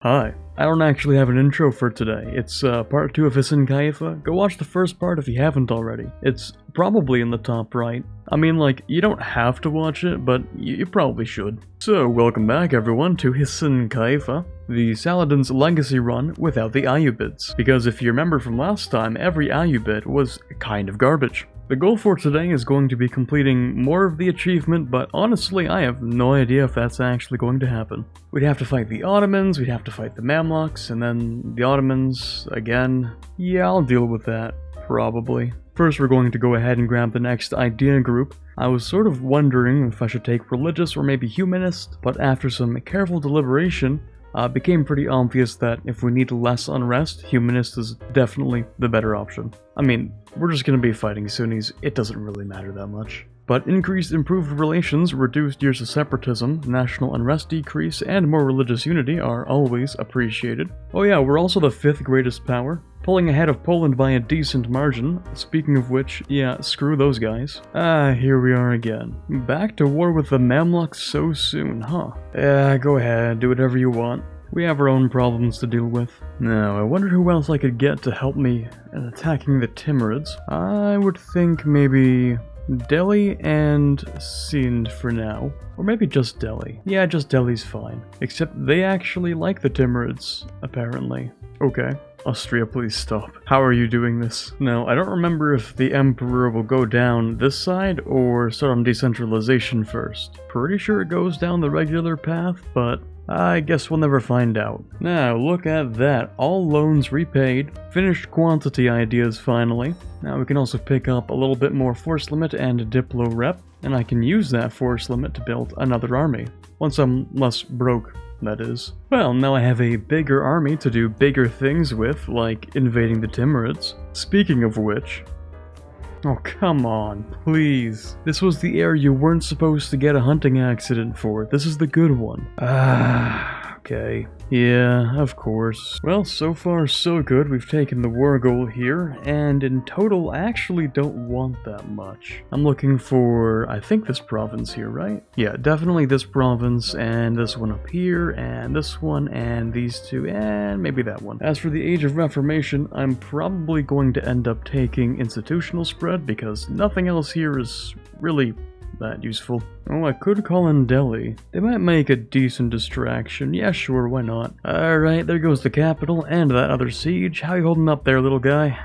Hi. I don't actually have an intro for today. It's part 2 of Hisn Kayfa. Go watch the first part if you haven't already. It's probably in the top right. I mean, like, you don't have to watch it, but you probably should. So, welcome back everyone to Hisn Kayfa, the Saladin's legacy run without the IU bits. Because if you remember from last time, every IU bit was kind of garbage. The goal for today is going to be completing more of the achievement, but honestly, I have no idea if that's actually going to happen. We'd have to fight the Ottomans, we'd have to fight the Mamluks, and then the Ottomans again. Yeah, I'll deal with that, probably. First, we're going to go ahead and grab the next idea group. I was sort of wondering if I should take religious or maybe humanist, but after some careful deliberation, it became pretty obvious that if we need less unrest, humanist is definitely the better option. I mean, we're just gonna be fighting Sunnis, it doesn't really matter that much. But increased improved relations, reduced years of separatism, national unrest decrease, and more religious unity are always appreciated. Oh yeah, we're also the 5th greatest power, pulling ahead of Poland by a decent margin. Speaking of which, yeah, screw those guys. Here we are again. Back to war with the Mamluks so soon, huh? Yeah, go ahead, do whatever you want. We have our own problems to deal with. Now, I wonder who else I could get to help me in attacking the Timurids. I would think maybe Delhi and Sind for now. Or maybe just Delhi. Yeah, just Delhi's fine. Except they actually like the Timurids, apparently. Okay. Austria, please stop. How are you doing this? Now, I don't remember if the Emperor will go down this side or start on decentralization first. Pretty sure it goes down the regular path, but I guess we'll never find out. Now, look at that. All loans repaid. Finished quantity ideas finally. Now we can also pick up a little bit more force limit and diplo rep, and I can use that force limit to build another army. Once I'm less broke, that is. Well, now I have a bigger army to do bigger things with, like invading the Timurids. Speaking of which... Oh, come on, please. This was the area you weren't supposed to get a hunting accident for. This is the good one. Okay. Yeah, of course. Well, so far so good. We've taken the war goal here, and in total, I actually don't want that much. I'm looking for, I think, this province here, right? Yeah, definitely this province, and this one up here, and this one, and these two, and maybe that one. As for the Age of Reformation, I'm probably going to end up taking institutional spread, because nothing else here is really that useful. Oh, I could call in Delhi. They might make a decent distraction. Yeah, sure, why not? Alright, there goes the capital and that other siege. How you holding up there, little guy?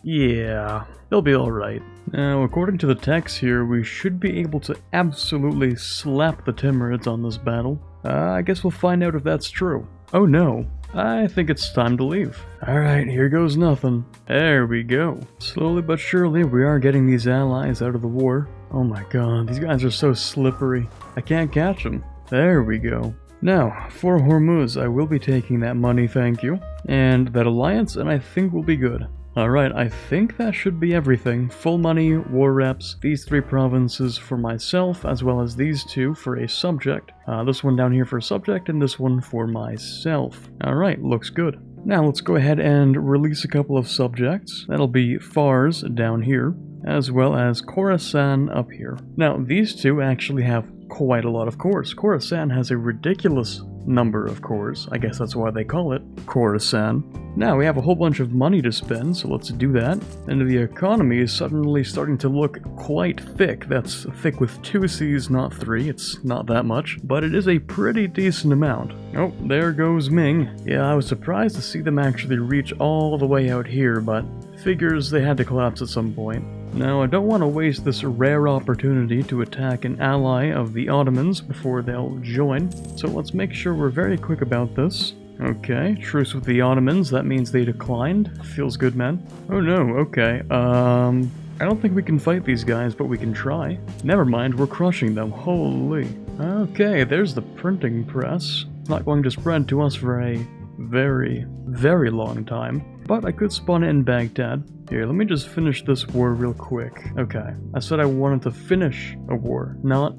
Yeah, they'll be alright. Now, according to the text here, we should be able to absolutely slap the Timurids on this battle. I guess we'll find out if that's true. Oh no. I think it's time to leave. Alright, here goes nothing. There we go. Slowly but surely, we are getting these allies out of the war. Oh my god, these guys are so slippery. I can't catch them. There we go. Now, for Hormuz, I will be taking that money, thank you. And that alliance, and I think we'll be good. Alright, I think that should be everything. Full money, war reps, these 3 provinces for myself, as well as these 2 for a subject. This one down here for a subject, and this one for myself. Alright, looks good. Now let's go ahead and release a couple of subjects. That'll be Fars down here, as well as Khorasan up here. Now, these 2 actually have quite a lot of cores. Khorasan has a ridiculous number of cores. I guess that's why they call it Khorasan. Now we have a whole bunch of money to spend, so let's do that. And the economy is suddenly starting to look quite thick. That's thick with 2 C's, not 3. It's not that much, but it is a pretty decent amount. Oh, there goes Ming. Yeah, I was surprised to see them actually reach all the way out here, but figures they had to collapse at some point. Now, I don't want to waste this rare opportunity to attack an ally of the Ottomans before they'll join, so let's make sure we're very quick about this. Okay, truce with the Ottomans, that means they declined. Feels good, man. Oh no, okay, I don't think we can fight these guys, but we can try. Never mind, we're crushing them, holy. Okay, there's the printing press. It's not going to spread to us for a very, very long time, but I could spawn it in Baghdad. Here, let me just finish this war real quick. Okay, I said I wanted to finish a war, not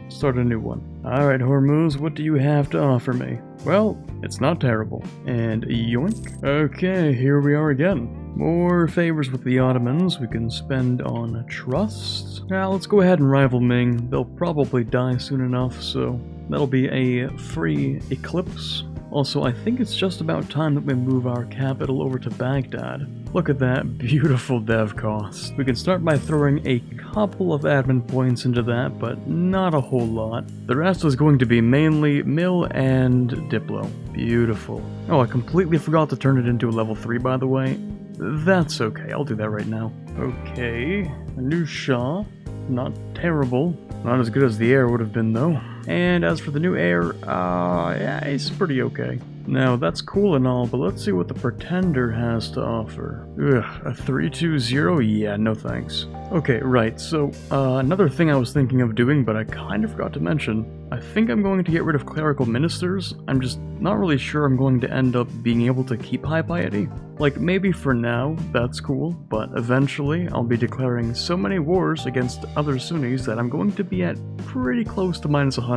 start a new one. Alright, Hormuz, what do you have to offer me? Well, it's not terrible. And yoink. Okay, here we are again. More favors with the Ottomans we can spend on trust. Now, let's go ahead and rival Ming. They'll probably die soon enough, so that'll be a free eclipse. Also, I think it's just about time that we move our capital over to Baghdad. Look at that beautiful dev cost. We can start by throwing a couple of admin points into that, but not a whole lot. The rest is going to be mainly mill and diplo. Beautiful. Oh, I completely forgot to turn it into a level 3, by the way. That's okay, I'll do that right now. Okay, a new Shah. Not terrible. Not as good as the heir would have been, though. And as for the new heir, yeah, he's pretty okay. Now, that's cool and all, but let's see what the Pretender has to offer. Ugh, a 320? Yeah, no thanks. Okay, right, so, another thing I was thinking of doing, but I kind of forgot to mention, I think I'm going to get rid of clerical ministers. I'm just not really sure I'm going to end up being able to keep high piety. Like, maybe for now, that's cool, but eventually I'll be declaring so many wars against other Sunnis that I'm going to be at pretty close to minus 100.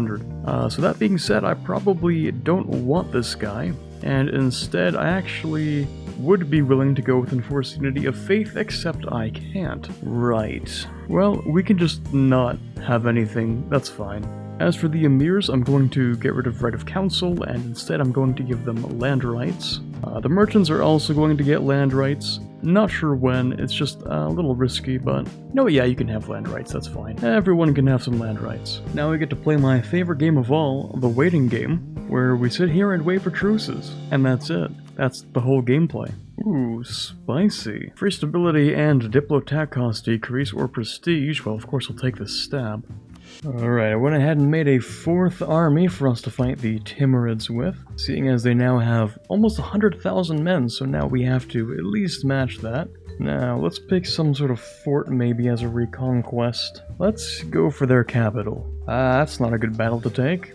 So that being said, I probably don't want this guy, and instead I actually would be willing to go with enforced unity of faith, except I can't. Right. Well, we can just not have anything, that's fine. As for the emirs, I'm going to get rid of right of council, and instead I'm going to give them land rights. The merchants are also going to get land rights. Not sure when, it's just a little risky, but no, yeah, you can have land rights, that's fine. Everyone can have some land rights. Now we get to play my favorite game of all, the waiting game, where we sit here and wait for truces. And that's it. That's the whole gameplay. Ooh, spicy. Free stability and diplo attack cost decrease or prestige. Well, of course I'll take the stab. Alright, I went ahead and made a 4th army for us to fight the Timurids with, seeing as they now have almost 100,000 men, so now we have to at least match that. Now, let's pick some sort of fort maybe as a reconquest. Let's go for their capital. That's not a good battle to take.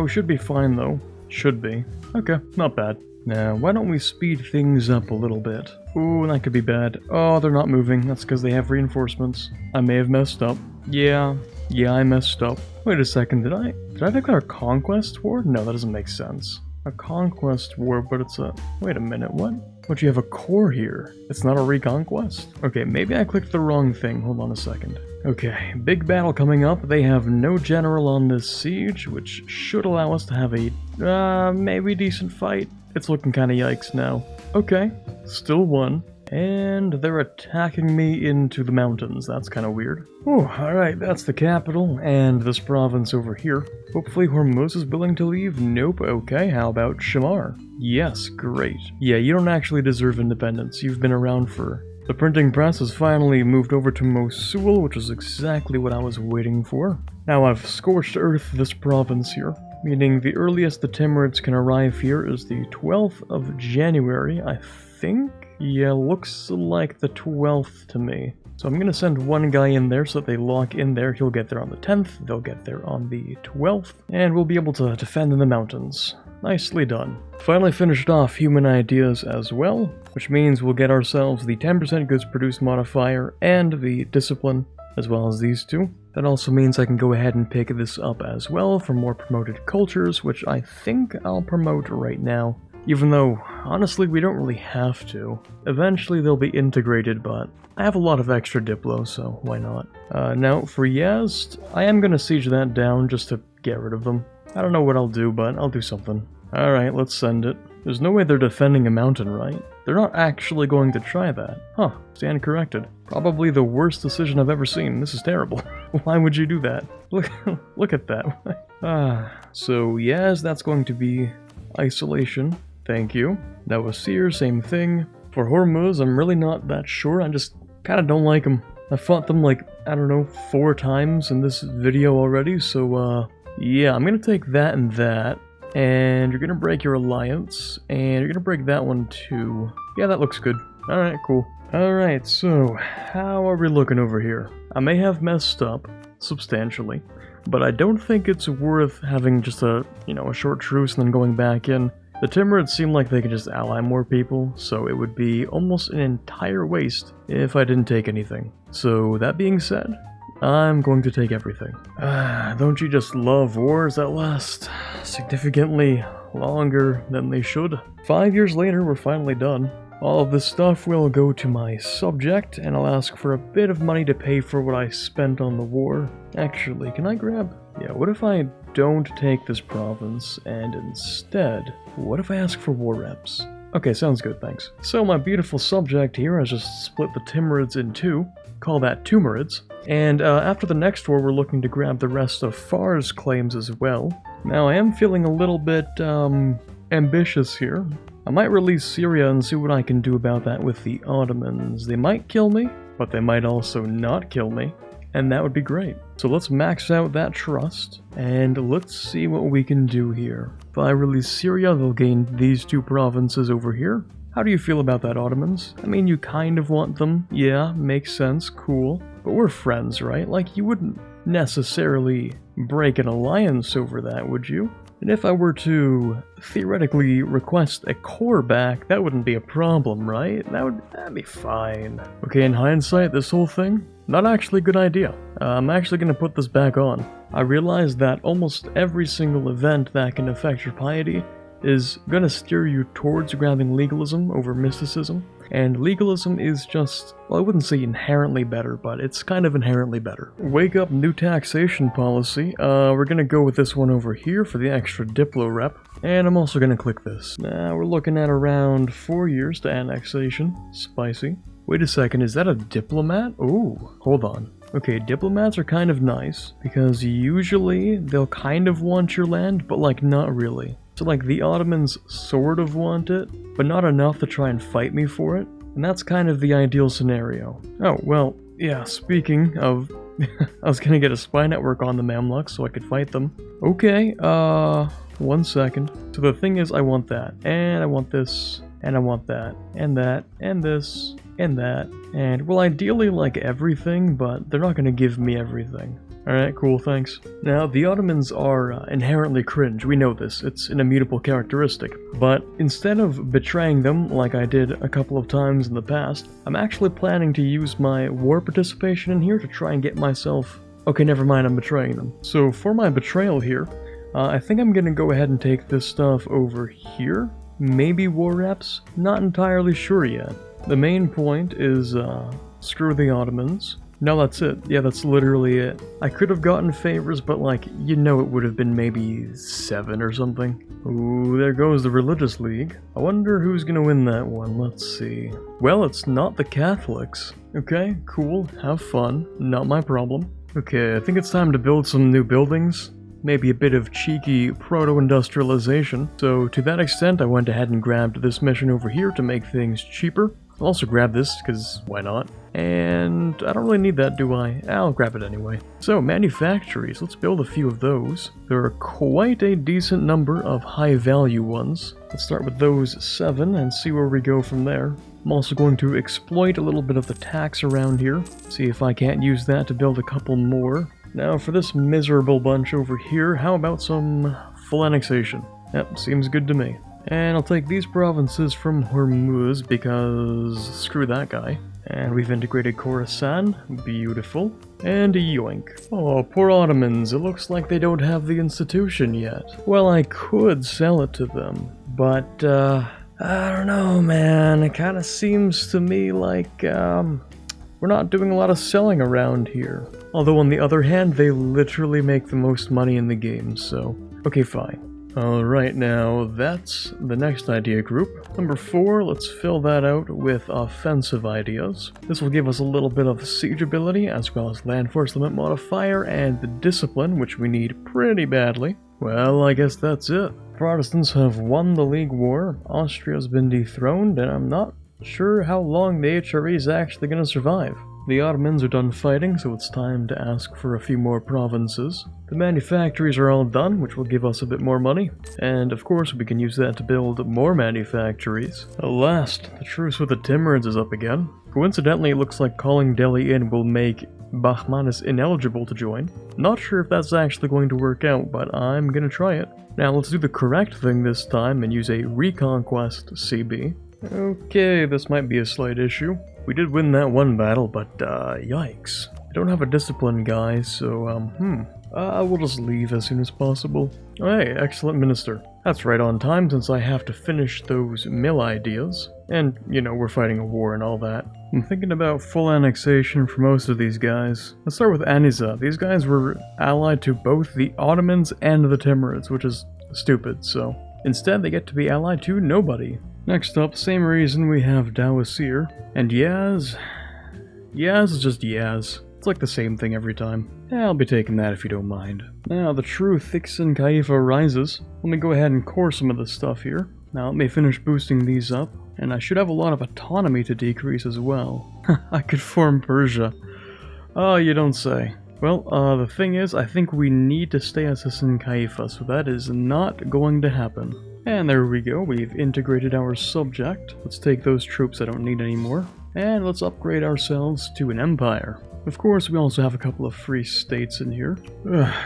We should be fine though. Should be. Okay, not bad. Now, why don't we speed things up a little bit? Ooh, that could be bad. Oh, they're not moving. That's because they have reinforcements. I may have messed up. Yeah, I messed up. Wait a second, did I declare a conquest war? No, that doesn't make sense. A conquest war, but it's a... Wait a minute, what? But you have a core here. It's not a reconquest? Okay, maybe I clicked the wrong thing. Hold on a second. Okay, big battle coming up. They have no general on this siege, which should allow us to have a, maybe decent fight. It's looking kinda yikes now. Okay, still won. And they're attacking me into the mountains. That's kind of weird. Oh, alright, that's the capital, and this province over here. Hopefully Hormuz is willing to leave. Nope, okay, how about Shamar? Yes, great. Yeah, you don't actually deserve independence. You've been around for... The printing press has finally moved over to Mosul, which is exactly what I was waiting for. Now I've scorched earth this province here, meaning the earliest the Timurids can arrive here is the 12th of January, I think? Yeah, looks like the 12th to me. So I'm gonna send one guy in there so that they lock in there. He'll get there on the 10th, they'll get there on the 12th, and we'll be able to defend in the mountains. Nicely done. Finally finished off human ideas as well, which means we'll get ourselves the 10% goods produced modifier and the discipline, as well as these two. That also means I can go ahead and pick this up as well for more promoted cultures, which I think I'll promote right now. Even though, honestly, we don't really have to. Eventually they'll be integrated, but I have a lot of extra diplo, so why not? Now, for Yazd, I am gonna siege that down just to get rid of them. I don't know what I'll do, but I'll do something. Alright, let's send it. There's no way they're defending a mountain, right? They're not actually going to try that. Huh, stand corrected. Probably the worst decision I've ever seen. This is terrible. Why would you do that? Look at that. So Yazd, that's going to be isolation. Thank you. Now Asir, same thing. For Hormuz, I'm really not that sure. I just kind of don't like them. I fought them like, I don't know, 4 times in this video already, so yeah, I'm gonna take that and that. And you're gonna break your alliance, and you're gonna break that one too. Yeah, that looks good. Alright, cool. Alright, so how are we looking over here? I may have messed up substantially, but I don't think it's worth having just a short truce and then going back in. The Timurids seem like they can just ally more people, so it would be almost an entire waste if I didn't take anything. So that being said, I'm going to take everything. Don't you just love wars that last significantly longer than they should? 5 years later, we're finally done. All of this stuff will go to my subject, and I'll ask for a bit of money to pay for what I spent on the war. Actually, can I grab... Yeah, what if I don't take this province, and instead, what if I ask for war reps? Okay, sounds good, thanks. So my beautiful subject here has just split the Timurids in two, call that Timurids, and after the next war we're looking to grab the rest of Far's claims as well. Now I am feeling a little bit, ambitious here. I might release Syria and see what I can do about that with the Ottomans. They might kill me, but they might also not kill me, and that would be great. So let's max out that trust, and let's see what we can do here. If I release Syria, they'll gain these two provinces over here. How do you feel about that, Ottomans? I mean, you kind of want them. Yeah, makes sense, cool. But we're friends, right? Like, you wouldn't necessarily break an alliance over that, would you? And if I were to theoretically request a core back, that wouldn't be a problem, right? That'd be fine. Okay, in hindsight, this whole thing, not actually a good idea. I'm actually going to put this back on. I realized that almost every single event that can affect your piety is going to steer you towards grabbing legalism over mysticism. And legalism is just, well, I wouldn't say inherently better, but it's kind of inherently better. Wake up, new taxation policy. We're gonna go with this one over here for the extra Diplo rep. And I'm also gonna click this. Now we're looking at around 4 years to annexation. Spicy. Wait a second, is that a diplomat? Ooh, hold on. Okay, diplomats are kind of nice, because usually they'll kind of want your land, but like not really. So like the Ottomans sort of want it, but not enough to try and fight me for it. And that's kind of the ideal scenario. Oh, well, yeah, speaking of, I was gonna get a spy network on the Mamluks so I could fight them. Okay, 1 second. So the thing is, I want that, and I want this, and I want that, and this, and that. And, well, ideally like everything, but they're not gonna give me everything. Alright, cool, thanks. Now, the Ottomans are inherently cringe, we know this, it's an immutable characteristic. But instead of betraying them like I did a couple of times in the past, I'm actually planning to use my war participation in here to try and get myself... Okay, never mind, I'm betraying them. So for my betrayal here, I think I'm gonna go ahead and take this stuff over here. Maybe war reps? Not entirely sure yet. The main point is, screw the Ottomans. No, that's it. Yeah, that's literally it. I could have gotten favors, but like, you know it would have been maybe 7 or something. Ooh, there goes the Religious League. I wonder who's gonna win that one. Let's see. Well, it's not the Catholics. Okay, cool. Have fun. Not my problem. Okay, I think it's time to build some new buildings. Maybe a bit of cheeky proto-industrialization. So to that extent, I went ahead and grabbed this mission over here to make things cheaper. I'll also grab this, because why not? And I don't really need that, do I? I'll grab it anyway. So, manufactories, let's build a few of those. There are quite a decent number of high-value ones. Let's start with those 7 and see where we go from there. I'm also going to exploit a little bit of the tax around here, see if I can't use that to build a couple more. Now, for this miserable bunch over here, how about some full annexation? Yep, seems good to me. And I'll take these provinces from Hormuz because screw that guy. And we've integrated Khorasan, beautiful. And yoink. Oh, poor Ottomans, it looks like they don't have the institution yet. Well, I could sell it to them, but I don't know, man. It kind of seems to me like we're not doing a lot of selling around here. Although on the other hand, they literally make the most money in the game, so okay, fine. Alright, now that's the next idea group. Number 4, let's fill that out with offensive ideas. This will give us a little bit of siege ability, as well as land force limit modifier, and the discipline, which we need pretty badly. Well, I guess that's it. Protestants have won the League War, Austria's been dethroned, and I'm not sure how long the HRE is actually going to survive. The Ottomans are done fighting, so it's time to ask for a few more provinces. The manufactories are all done, which will give us a bit more money. And of course, we can use that to build more manufactories. At last, the truce with the Timurids is up again. Coincidentally, it looks like calling Delhi in will make Bahmanis ineligible to join. Not sure if that's actually going to work out, but I'm gonna try it. Now, let's do the correct thing this time and use a Reconquest CB. Okay, this might be a slight issue. We did win that one battle, but yikes. I don't have a discipline guy, so we'll just leave as soon as possible. Hey, excellent minister. That's right on time since I have to finish those mill ideas. And, you know, we're fighting a war and all that. I'm thinking about full annexation for most of these guys. Let's start with Aniza. These guys were allied to both the Ottomans and the Timurids, which is stupid, so instead they get to be allied to nobody. Next up, same reason we have Dawasir. And Yaz... Yaz is just Yaz. It's like the same thing every time. Yeah, I'll be taking that if you don't mind. Now, the true Hisn Kayfa rises. Let me go ahead and core some of this stuff here. Now, let me finish boosting these up. And I should have a lot of autonomy to decrease as well. I could form Persia. Oh, you don't say. Well, the thing is, I think we need to stay as Hisn Kayfa, so that is not going to happen. And there we go, we've integrated our subject. Let's take those troops I don't need anymore. And let's upgrade ourselves to an empire. Of course, we also have a couple of free states in here.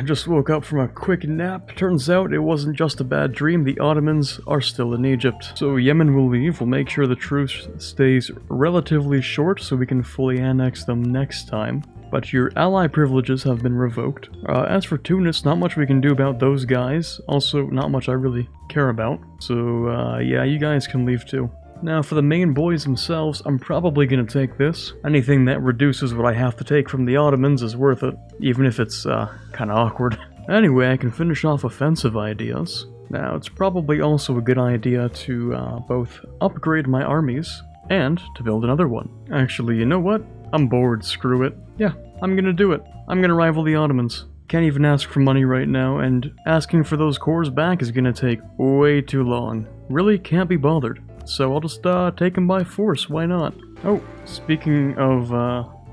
Just woke up from a quick nap. Turns out it wasn't just a bad dream, the Ottomans are still in Egypt. So Yemen will leave, we'll make sure the truce stays relatively short so we can fully annex them next time. But your ally privileges have been revoked. As for Tunis, not much we can do about those guys. Also, not much I really care about. So, yeah, you guys can leave too. Now, for the main boys themselves, I'm probably gonna take this. Anything that reduces what I have to take from the Ottomans is worth it, even if it's, kinda awkward. Anyway, I can finish off offensive ideas. Now, it's probably also a good idea to, both upgrade my armies, and to build another one. Actually, you know what? I'm bored, screw it. Yeah, I'm gonna do it. I'm gonna rival the Ottomans. Can't even ask for money right now, and asking for those cores back is gonna take way too long. Really can't be bothered. So I'll just take them by force, why not? Oh, speaking of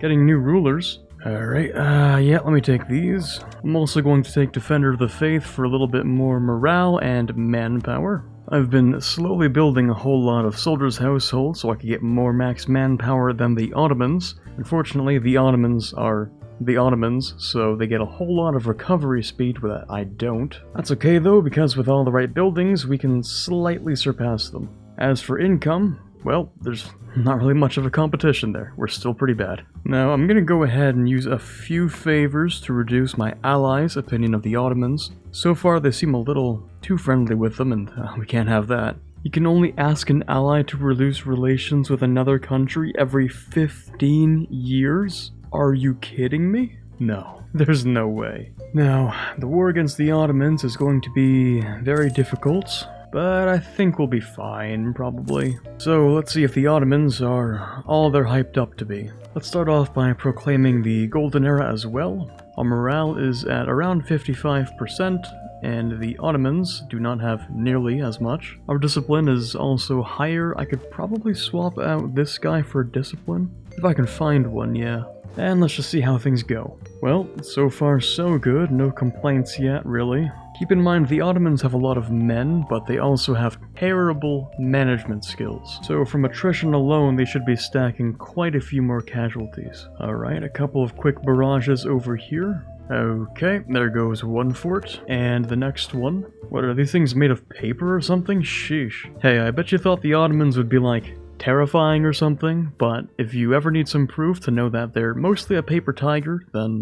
getting new rulers. Alright, yeah, let me take these. I'm also going to take Defender of the Faith for a little bit more morale and manpower. I've been slowly building a whole lot of soldiers' households so I can get more max manpower than the Ottomans. Unfortunately, the Ottomans are the Ottomans, so they get a whole lot of recovery speed that I don't. That's okay though, because with all the right buildings, we can slightly surpass them. As for income, well, there's not really much of a competition there. We're still pretty bad. Now, I'm gonna go ahead and use a few favors to reduce my allies' opinion of the Ottomans. So far, they seem a little too friendly with them, and we can't have that. You can only ask an ally to reduce relations with another country every 15 years? Are you kidding me? No, there's no way. Now, the war against the Ottomans is going to be very difficult. But I think we'll be fine, probably. So let's see if the Ottomans are all they're hyped up to be. Let's start off by proclaiming the Golden Era as well. Our morale is at around 55%, and the Ottomans do not have nearly as much. Our discipline is also higher. I could probably swap out this guy for discipline. If I can find one, yeah. And let's just see how things go. Well, so far so good, no complaints yet, really. Keep in mind the Ottomans have a lot of men, but they also have terrible management skills. So from attrition alone, they should be stacking quite a few more casualties. Alright, a couple of quick barrages over here. Okay, there goes one fort, and the next one. What, are these things made of paper or something? Sheesh. Hey, I bet you thought the Ottomans would be like terrifying or something, but if you ever need some proof to know that they're mostly a paper tiger, then,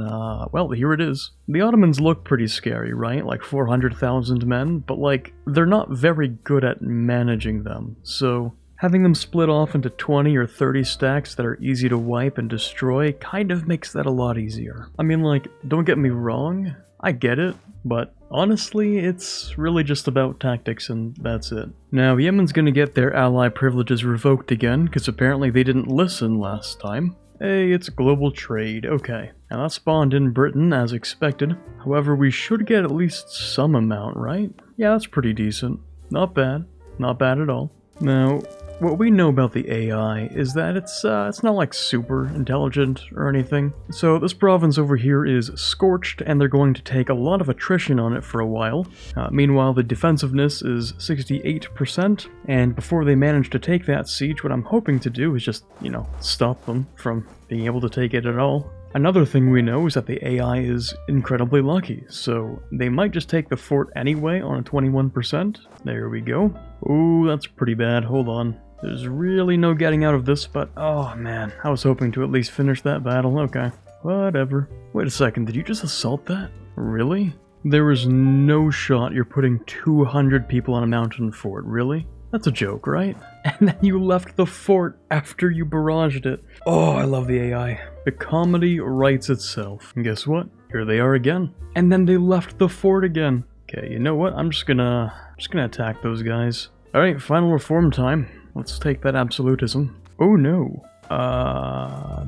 well, here it is. The Ottomans look pretty scary, right? Like 400,000 men, but like, they're not very good at managing them, so having them split off into 20 or 30 stacks that are easy to wipe and destroy kind of makes that a lot easier. I mean, like, don't get me wrong, I get it, but honestly, it's really just about tactics and that's it. Now, Yemen's gonna get their ally privileges revoked again, because apparently they didn't listen last time. Hey, it's global trade, okay. Now that spawned in Britain as expected. However, we should get at least some amount, right? Yeah, that's pretty decent. Not bad. Not bad at all. Now, what we know about the AI is that it's not like super intelligent or anything. So this province over here is scorched and they're going to take a lot of attrition on it for a while. Meanwhile, the defensiveness is 68%, and before they manage to take that siege, what I'm hoping to do is just, you know, stop them from being able to take it at all. Another thing we know is that the AI is incredibly lucky, so they might just take the fort anyway on a 21%. There we go. Ooh, that's pretty bad, hold on. There's really no getting out of this, but oh man, I was hoping to at least finish that battle, okay. Whatever. Wait a second, did you just assault that? Really? There is no shot you're putting 200 people on a mountain fort, really? That's a joke, right? And then you left the fort after you barraged it. Oh, I love the AI. The comedy writes itself. And guess what? Here they are again. And then they left the fort again. Okay, you know what? I'm just gonna attack those guys. Alright, final reform time. Let's take that absolutism. Oh no.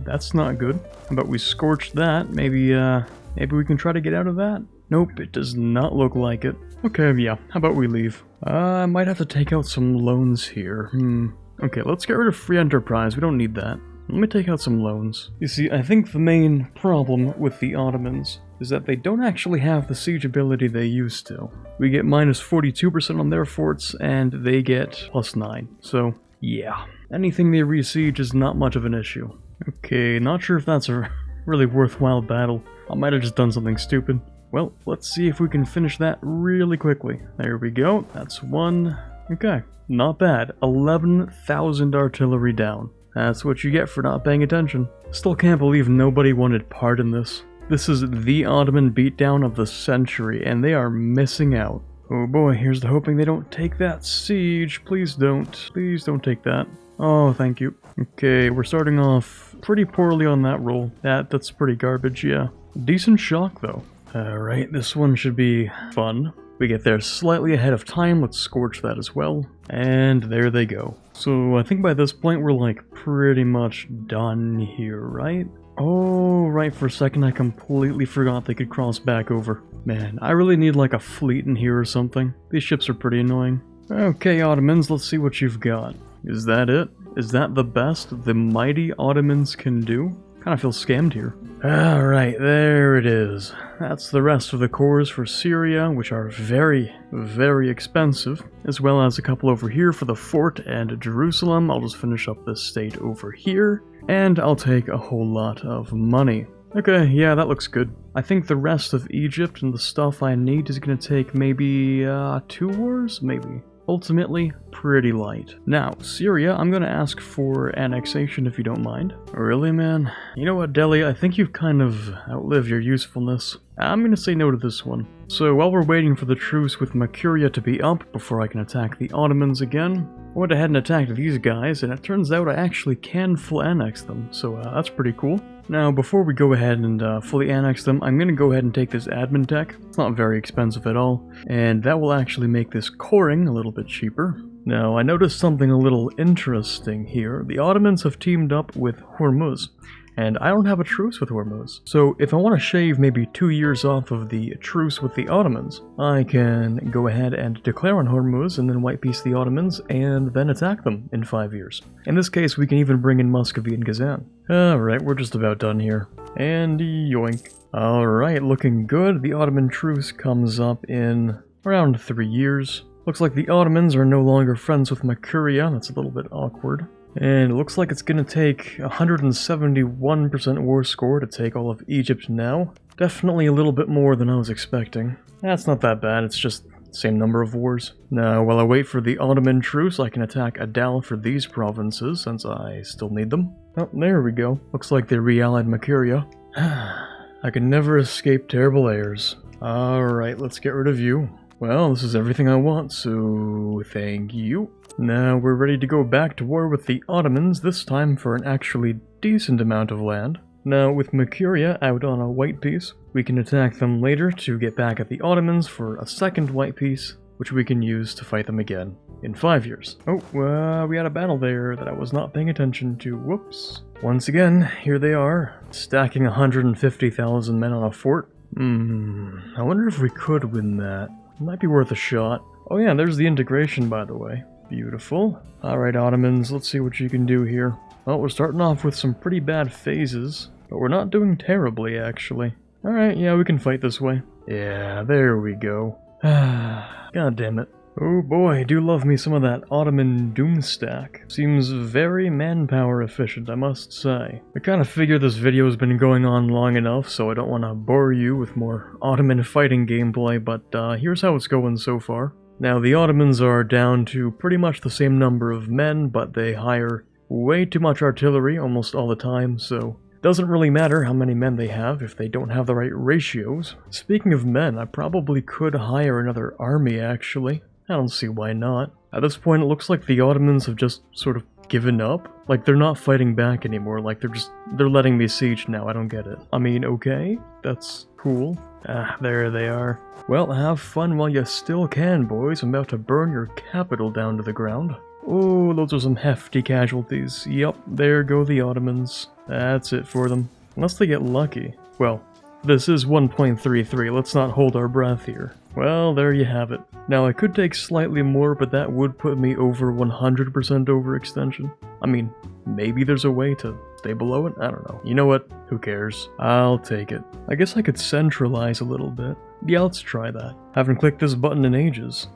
That's not good. How about we scorch that? Maybe we can try to get out of that? Nope, it does not look like it. Okay, yeah, how about we leave? I might have to take out some loans here. Okay, let's get rid of free enterprise. We don't need that. Let me take out some loans. You see, I think the main problem with the Ottomans is that they don't actually have the siege ability they used to. We get minus 42% on their forts, and they get plus 9. So, yeah. Anything they re-siege is not much of an issue. Okay, not sure if that's a really worthwhile battle. I might have just done something stupid. Well, let's see if we can finish that really quickly. There we go. That's one. Okay, not bad. 11,000 artillery down. That's what you get for not paying attention. Still can't believe nobody wanted part in this. This is the Ottoman beatdown of the century, and they are missing out. Oh boy, here's to hoping they don't take that siege. Please don't. Please don't take that. Oh, thank you. Okay, we're starting off pretty poorly on that roll. That's pretty garbage, yeah. Decent shock, though. Alright, this one should be fun. We get there slightly ahead of time. Let's scorch that as well. And there they go. So I think by this point we're like pretty much done here, right? Oh, right, for a second I completely forgot they could cross back over. Man, I really need like a fleet in here or something. These ships are pretty annoying. Okay, Ottomans, let's see what you've got. Is that it? Is that the best the mighty Ottomans can do? Kind of feel scammed here. Alright, there it is. That's the rest of the cores for Syria, which are very, very expensive, as well as a couple over here for the fort and Jerusalem. I'll just finish up this state over here, and I'll take a whole lot of money. Okay, yeah, that looks good. I think the rest of Egypt and the stuff I need is going to take maybe 2 wars? Maybe. Ultimately, pretty light. Now, Syria, I'm gonna ask for annexation if you don't mind. Really, man? You know what, Delhi, I think you've kind of outlived your usefulness. I'm gonna say no to this one. So while we're waiting for the truce with Mercuria to be up before I can attack the Ottomans again, I went ahead and attacked these guys, and it turns out I actually can full annex them, so that's pretty cool. Now, before we go ahead and fully annex them, I'm going to go ahead and take this admin tech. It's not very expensive at all, and that will actually make this coring a little bit cheaper. Now, I noticed something a little interesting here. The Ottomans have teamed up with Hormuz, and I don't have a truce with Hormuz. So if I want to shave maybe 2 years off of the truce with the Ottomans, I can go ahead and declare on Hormuz and then white peace the Ottomans and then attack them in 5 years. In this case, we can even bring in Muscovy and Kazan. Alright, we're just about done here. And yoink. Alright, looking good. The Ottoman truce comes up in around 3 years. Looks like the Ottomans are no longer friends with Mercuria. That's a little bit awkward. And it looks like it's going to take 171% war score to take all of Egypt now. Definitely a little bit more than I was expecting. That's not that bad, it's just the same number of wars. Now, while I wait for the Ottoman truce, I can attack Adal for these provinces, since I still need them. Oh, there we go. Looks like they re-allied Mercuria. I can never escape terrible heirs. Alright, let's get rid of you. Well, this is everything I want, so thank you. Now we're ready to go back to war with the Ottomans, this time for an actually decent amount of land. Now with Mercuria out on a white peace, we can attack them later to get back at the Ottomans for a second white peace, which we can use to fight them again in 5 years. Oh, we had a battle there that I was not paying attention to. Whoops. Once again, here they are, stacking 150,000 men on a fort. I wonder if we could win that. It might be worth a shot. Oh yeah, there's the integration, by the way. Beautiful. Alright, Ottomans, let's see what you can do here. Well, we're starting off with some pretty bad phases, but we're not doing terribly, actually. Alright, yeah, we can fight this way. Yeah, there we go. God damn it. Oh boy, I do love me some of that Ottoman doom stack. Seems very manpower efficient, I must say. I kind of figure this video has been going on long enough, so I don't want to bore you with more Ottoman fighting gameplay, but here's how it's going so far. Now, the Ottomans are down to pretty much the same number of men, but they hire way too much artillery almost all the time, so Doesn't really matter how many men they have if they don't have the right ratios. Speaking of men, I probably could hire another army actually. I don't see why not. At this point it looks like the Ottomans have just sort of given up. Like they're not fighting back anymore, like they're letting me siege now, I don't get it. I mean, okay, that's cool. Ah, there they are. Well, have fun while you still can, boys. I'm about to burn your capital down to the ground. Oh, those are some hefty casualties. Yup, there go the Ottomans. That's it for them. Unless they get lucky. Well, this is 1.33, let's not hold our breath here. Well, there you have it. Now, I could take slightly more, but that would put me over 100% overextension. I mean, maybe there's a way to stay below it? I don't know. You know what? Who cares? I'll take it. I guess I could centralize a little bit. Yeah, let's try that. Haven't clicked this button in ages.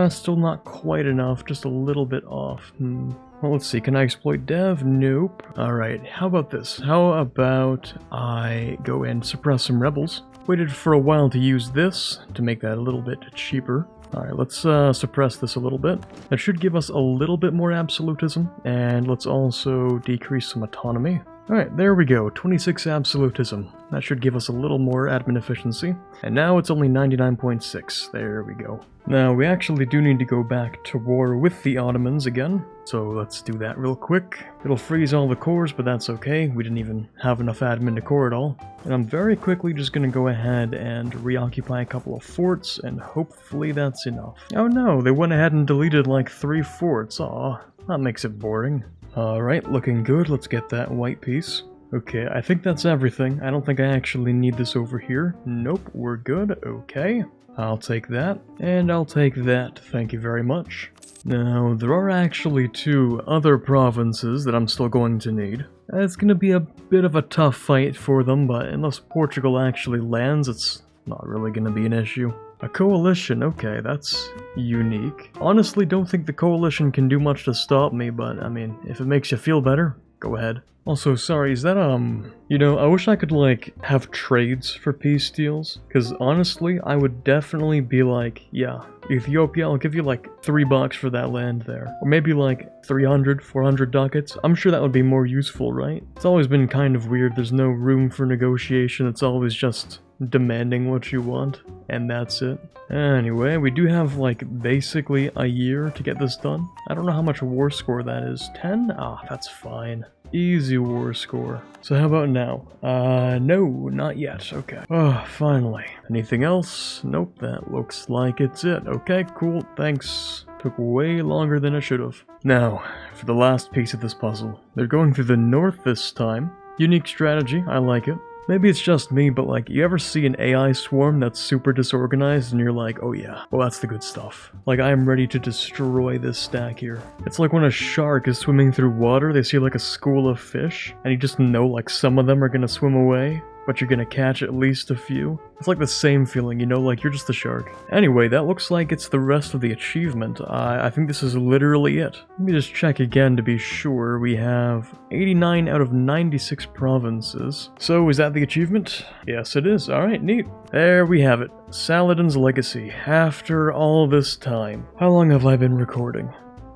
Still not quite enough, just a little bit off. Well, let's see, can I exploit dev? Nope. Alright, how about this? How about I go and suppress some rebels? Waited for a while to use this, to make that a little bit cheaper. Alright, let's suppress this a little bit. That should give us a little bit more absolutism, and let's also decrease some autonomy. Alright, there we go, 26 absolutism. That should give us a little more admin efficiency. And now it's only 99.6, there we go. Now, we actually do need to go back to war with the Ottomans again, so let's do that real quick. It'll freeze all the cores, but that's okay, we didn't even have enough admin to core it all. And I'm very quickly just gonna go ahead and reoccupy a couple of forts, and hopefully that's enough. Oh no, they went ahead and deleted like 3 forts, aw, that makes it boring. Alright, looking good, let's get that white piece. Okay, I think that's everything. I don't think I actually need this over here. Nope, we're good, okay. I'll take that, and I'll take that, thank you very much. Now, there are actually 2 other provinces that I'm still going to need. It's gonna be a bit of a tough fight for them, but unless Portugal actually lands, it's not really gonna be an issue. A coalition, okay, that's unique. Honestly, don't think the coalition can do much to stop me, but I mean, if it makes you feel better, go ahead. Also, sorry, is that, you know, I wish I could, like, have trades for peace deals, because honestly, I would definitely be like, yeah, Ethiopia, I'll give you, like, $3 for that land there. Or maybe, like, 300, 400 ducats. I'm sure that would be more useful, right? It's always been kind of weird, there's no room for negotiation, it's always just demanding what you want, and that's it. Anyway, we do have, like, basically a year to get this done. I don't know how much war score that is. 10? Ah, that's fine. Easy war score. So how about now? No, not yet. Okay. Oh, finally. Anything else? Nope, that looks like it's it. Okay, cool, thanks. Took way longer than it should have. Now, for the last piece of this puzzle. They're going through the north this time. Unique strategy, I like it. Maybe it's just me, but like, you ever see an AI swarm that's super disorganized and you're like, oh yeah, well that's the good stuff. Like, I am ready to destroy this stack here. It's like when a shark is swimming through water, they see like a school of fish, and you just know like some of them are gonna swim away, but you're gonna catch at least a few. It's like the same feeling, you know, like you're just the shark. Anyway, that looks like it's the rest of the achievement. I think this is literally it. Let me just check again to be sure. We have 89 out of 96 provinces. So is that the achievement? Yes, it is. Alright, neat. There we have it. Saladin's Legacy. After all this time. How long have I been recording?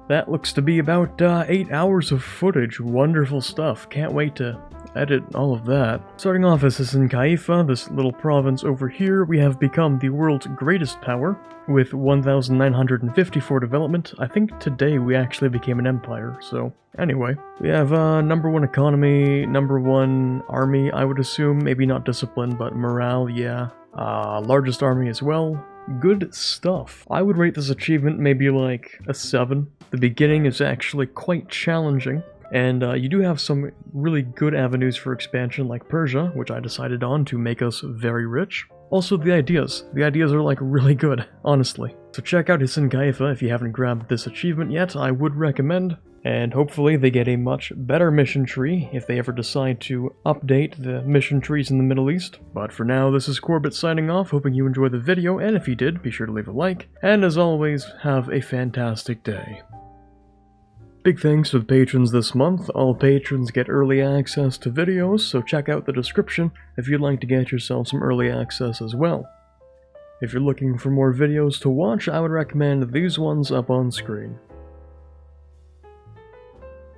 That looks to be about 8 hours of footage. Wonderful stuff. Can't wait to edit all of that. Starting off as Hisn Kayfa, this little province over here, we have become the world's greatest power with 1,954 development. I think today we actually became an empire, so anyway. We have #1 economy, #1 army, I would assume. Maybe not discipline, but morale, yeah. Largest army as well. Good stuff. I would rate this achievement maybe like a 7. The beginning is actually quite challenging. And you do have some really good avenues for expansion like Persia, which I decided on to make us very rich. Also the ideas. The ideas are like really good, honestly. So check out Hisn Kayfa if you haven't grabbed this achievement yet, I would recommend. And hopefully they get a much better mission tree if they ever decide to update the mission trees in the Middle East. But for now, this is Quarbit signing off, hoping you enjoyed the video, and if you did, be sure to leave a like. And as always, have a fantastic day. Big thanks to the patrons this month. All patrons get early access to videos, so check out the description if you'd like to get yourself some early access as well. If you're looking for more videos to watch, I would recommend these ones up on screen.